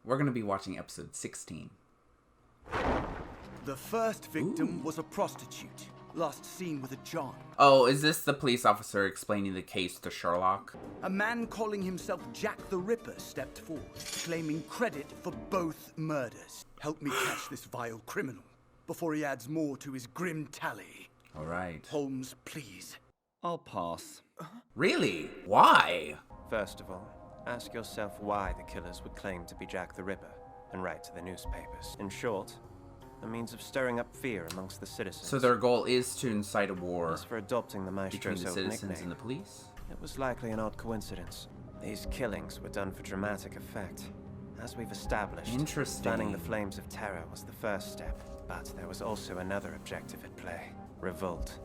We're going to be watching episode 16. The first victim was a prostitute, last seen with a John. Oh, is this the police officer explaining the case to Sherlock? A man calling himself Jack the Ripper stepped forward, claiming credit for both murders. Help me catch this vile criminal before he adds more to his grim tally. All right. Holmes, please. I'll pass. Really? Why? First of all, ask yourself why the killers would claim to be Jack the Ripper and write to the newspapers. In short, a means of stirring up fear amongst the citizens. So their goal is to incite a war As for adopting the between maestro's the old citizens nickname, and the police? it was likely an odd coincidence. These killings were done for dramatic effect. As we've established, Interesting. fanning the flames of terror was the first step, but there was also another objective at play. Revolt.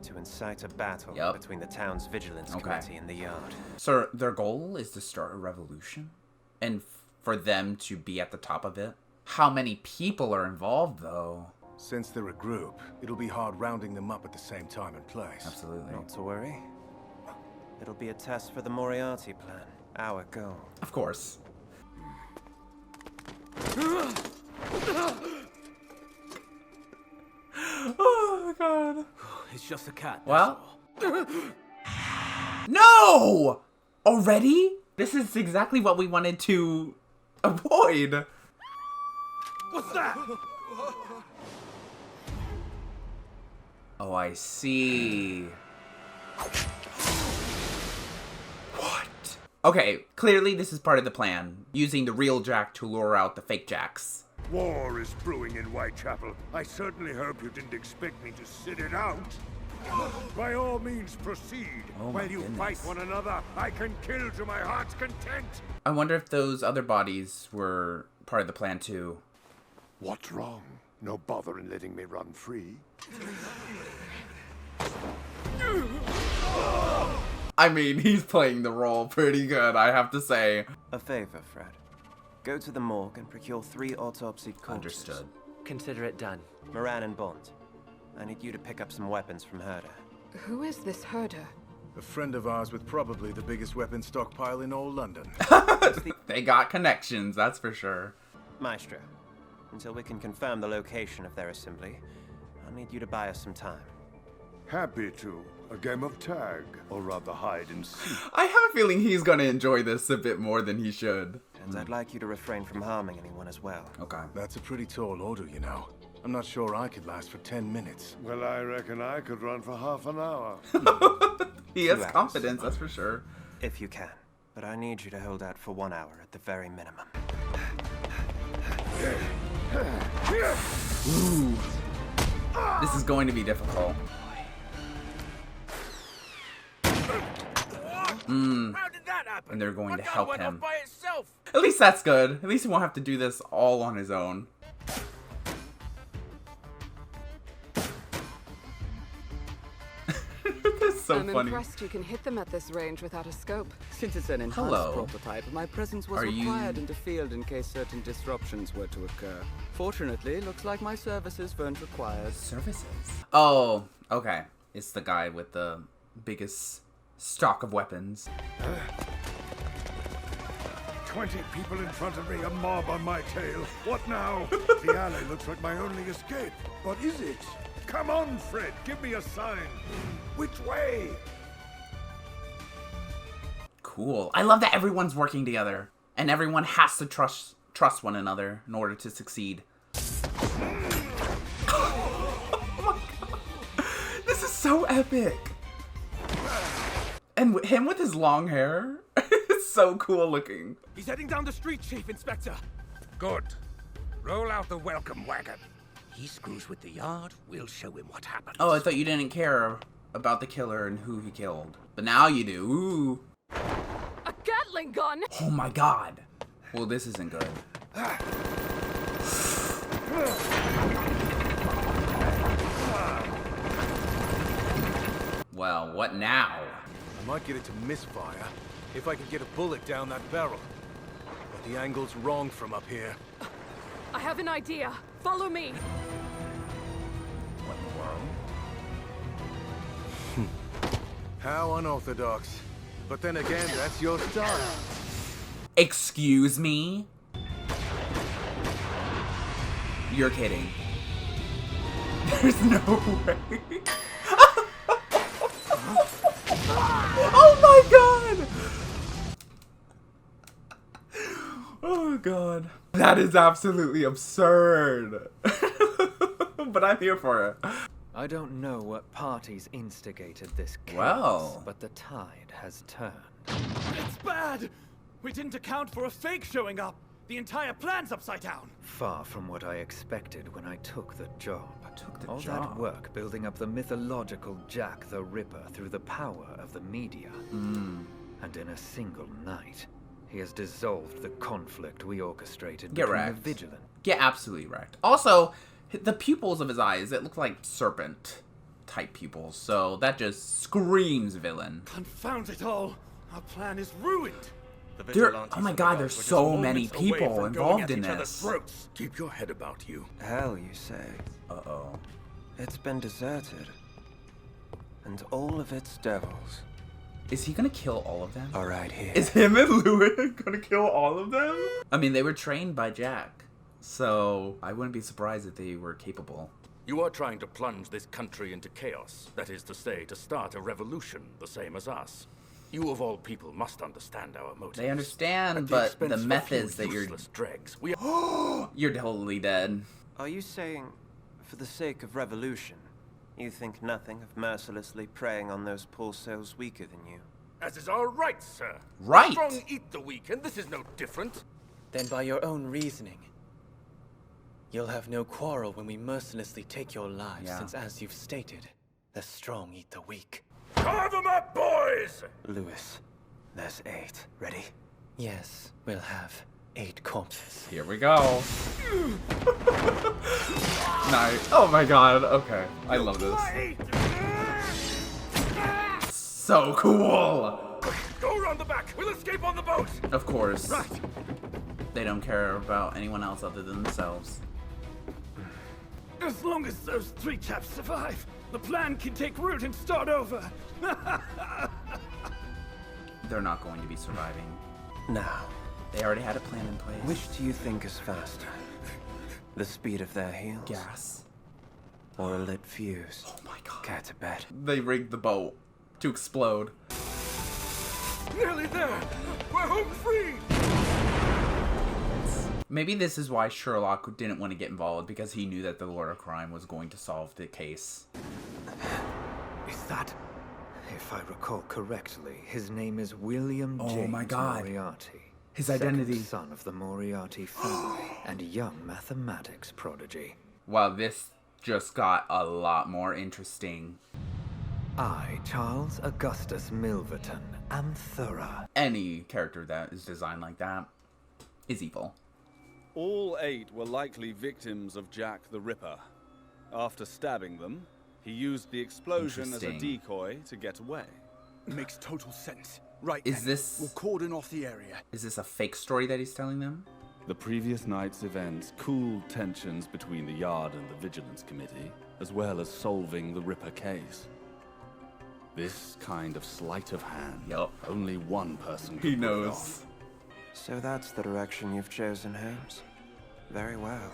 To incite a battle between the town's vigilance committee and the yard. So their goal is to start a revolution? And for them to be at the top of it? How many people are involved, though? Since they're a group, it'll be hard rounding them up at the same time and place. Absolutely. Not to worry. It'll be a test for the Moriarty plan. Our goal. Of course. Oh my god. It's just a cat. Well. No! Already? This is exactly what we wanted to avoid. What's that? Oh, I see. What? Okay, clearly this is part of the plan. Using the real Jack to lure out the fake Jacks. War is brewing in Whitechapel. I certainly hope you didn't expect me to sit it out. By all means, proceed. Oh While you goodness. fight one another, I can kill to my heart's content. I wonder if those other bodies were part of the plan too. What's wrong? No bother in letting me run free. I mean, he's playing the role pretty good, I have to say. A favor, Fred. Go to the morgue and procure 3 autopsied corpses. Understood. Consider it done. Moran and Bond. I need you to pick up some weapons from Herder. Who is this herder? A friend of ours with probably the biggest weapon stockpile in all London. They got connections, that's for sure. Maestro, until we can confirm the location of their assembly, I'll need you to buy us some time. Happy to. A game of tag, or rather hide and seek. I have a feeling he's gonna enjoy this a bit more than he should. And I'd like you to refrain from harming anyone as well. Okay. That's a pretty tall order, you know. I'm not sure I could last for 10 minutes. Well, I reckon I could run for half an hour. He has 2 hours. confidence, that's for sure. If you can. But I need you to hold out for 1 hour at the very minimum. Ooh. This is going to be difficult. How did that happen? And they're going to My gun help went him. off by itself. At least that's good. At least he won't have to do this all on his own. That's so I'm funny. impressed you can hit them at this range without a scope. Since it's an enhanced Hello. prototype, my presence was Are you- required in the field in case certain disruptions were to occur. Fortunately, looks like my services weren't required. Services. Oh, okay. It's the guy with the biggest stock of weapons. 20 people in front of me, a mob on my tail. What now? The alley looks like my only escape. But is it? Come on, Fred, give me a sign. Which way? Cool. I love that everyone's working together. And everyone has to trust one another in order to succeed. Oh my god. This is so epic. And him with his long hair. It's so cool looking. He's heading down the street, Chief Inspector. Good. Roll out the welcome wagon. He screws with the yard, we'll show him what happens. Oh, I thought you didn't care about the killer and who he killed. But now you do. Ooh. A Gatling gun? Oh my god. Well, this isn't good. Well, what now? I might get it to misfire if I could get a bullet down that barrel. But the angle's wrong from up here. I have an idea. Follow me. What in the world? How unorthodox. But then again, that's your style. Excuse me? You're kidding. There's no way. Oh my god! Oh god. That is absolutely absurd. But I'm here for it. I don't know what parties instigated this chaos, Well. but the tide has turned. It's bad! We didn't account for a fake showing up. The entire plan's upside down. Far from what I expected when I took the job. All job. that work building up the mythological Jack the Ripper through the power of the media. And in a single night, he has dissolved the conflict we orchestrated Get between wrecked. the Vigilant. Get absolutely wrecked. Also, the pupils of his eyes, it look like serpent type pupils. So that just screams villain. Confound it all. Our plan is ruined. Oh my god, there's so many people involved in this. Keep your head about you. Hell, you say? Uh-oh. It's been deserted. And all of its devils Is he gonna kill all of them? are right here. Is him and Louis gonna kill all of them? I mean, they were trained by Jack. So, I wouldn't be surprised if they were capable. You are trying to plunge this country into chaos. That is to say, to start a revolution, the same as us. You of all people must understand our motives. They understand, At but expense the of a methods few that you're... useless dregs. We You're totally dead. Are you saying, for the sake of revolution, you think nothing of mercilessly preying on those poor souls weaker than you? As is our right, sir. Right. The strong eat the weak, and this is no different. Then by your own reasoning, you'll have no quarrel when we mercilessly take your lives, Yeah. since as you've stated, the strong eat the weak. Carve them up, boys! Louis, there's 8. Ready? Yes, we'll have 8 corpses. Here we go. Nice. Oh my god. Okay. I love this. So cool. Go around the back. We'll escape on the boat. Of course. Right. They don't care about anyone else other than themselves. As long as those 3 chaps survive, the plan can take root and start over. They're not going to be surviving. Now, They already had a plan in place. which do you think is faster? The speed of their heels? Gas. Or a lit fuse? Oh my god. Go to bed. They rigged the boat to explode. Nearly there. We're home free. Maybe this is why Sherlock didn't want to get involved, because he knew that the Lord of Crime was going to solve the case. Is that? If I recall correctly, his name is William Oh James my God. Moriarty. His second identity. son of the Moriarty family and young mathematics prodigy. Wow, this just got a lot more interesting. I, Charles Augustus Milverton, am thorough. Any character that is designed like that is evil. All 8 were likely victims of Jack the Ripper. After stabbing them, he used the explosion as a Interesting. decoy to get away. Makes total sense. Right Is then, this- we'll cordon off the area. Is this a fake story that he's telling them? The previous night's events cooled tensions between the Yard and the Vigilance Committee, as well as solving the Ripper case. This kind of sleight of hand, Yup. only one person could He pull it knows. off. So that's the direction you've chosen, Holmes? Very well.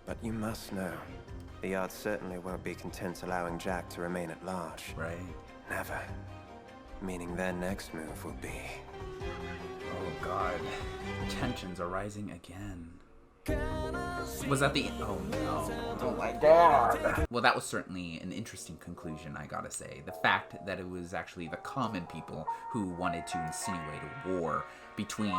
But you must know, the Yard certainly won't be content allowing Jack to remain at large. Right. Never. Meaning their next move will be... Oh god. Tensions are rising again. Was that the... Oh no. Oh my god. Well, that was certainly an interesting conclusion, I gotta say. The fact that it was actually the common people who wanted to insinuate a war between,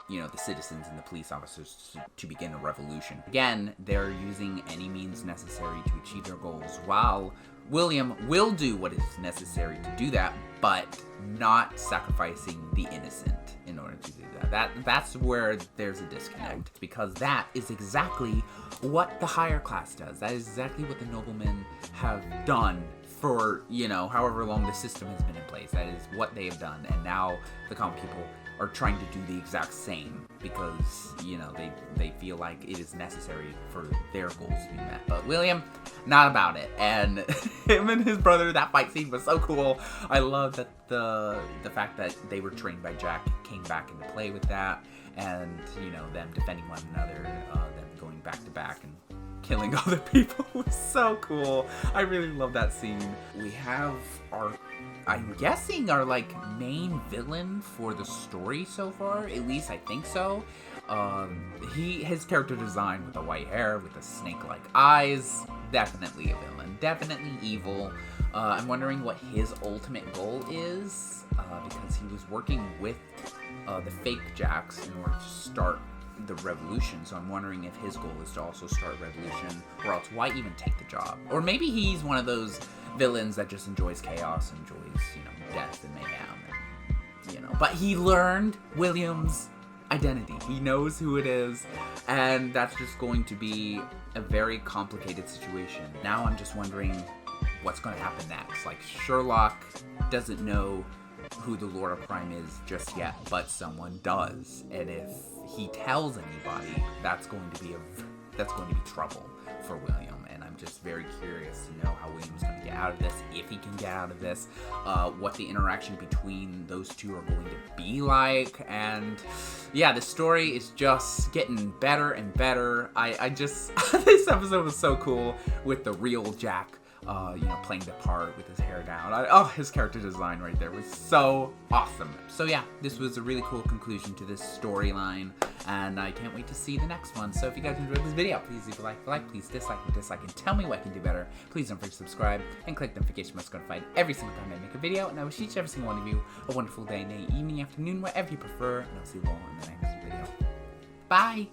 you know, the citizens and the police officers to begin a revolution. Again, they're using any means necessary to achieve their goals, while William will do what is necessary to do that, but not sacrificing the innocent in order to do that. That's where there's a disconnect, because that is exactly what the higher class does. That is exactly what the noblemen have done for, you know, however long the system has been in place. That is what they have done, and now the common people are trying to do the exact same because, you know, they feel like it is necessary for their goals to be met. But William, not about it. And him and his brother, that fight scene was so cool. I love that the fact that they were trained by Jack came back into play with that, and, you know, them defending one another, them going back to back and killing other people was so cool. I really love that scene. We have our, I'm guessing, our like main villain for the story so far. At least I think so. His character design with the white hair, with the snake-like eyes, definitely a villain, definitely evil. I'm wondering what his ultimate goal is, because he was working with the fake Jacks in order to start the revolution, so I'm wondering if his goal is to also start a revolution, or else why even take the job? Or maybe he's one of those villains that just enjoys chaos, enjoys, you know, death and mayhem, and, you know. But he learned William's identity. He knows who it is, and that's just going to be a very complicated situation. Now I'm just wondering what's going to happen next. Like, Sherlock doesn't know who the Lord of Crime is just yet, but someone does, and if he tells anybody, that's going to be trouble for William. And I'm just very curious to know how William's going to get out of this, if he can get out of this, what the interaction between those two are going to be like. And yeah, the story is just getting better and better. I just this episode was so cool with the real Jack, you know, playing the part with his hair down. His character design right there was so awesome. So yeah, this was a really cool conclusion to this storyline, and I can't wait to see the next one. So if you guys enjoyed this video, please leave a like, please dislike, and tell me what I can do better. Please don't forget to subscribe and click the notification bell so notified every single time I make a video. And I wish each and every single one of you a wonderful day, night, evening, afternoon, whatever you prefer. And I'll see you all in the next video. Bye!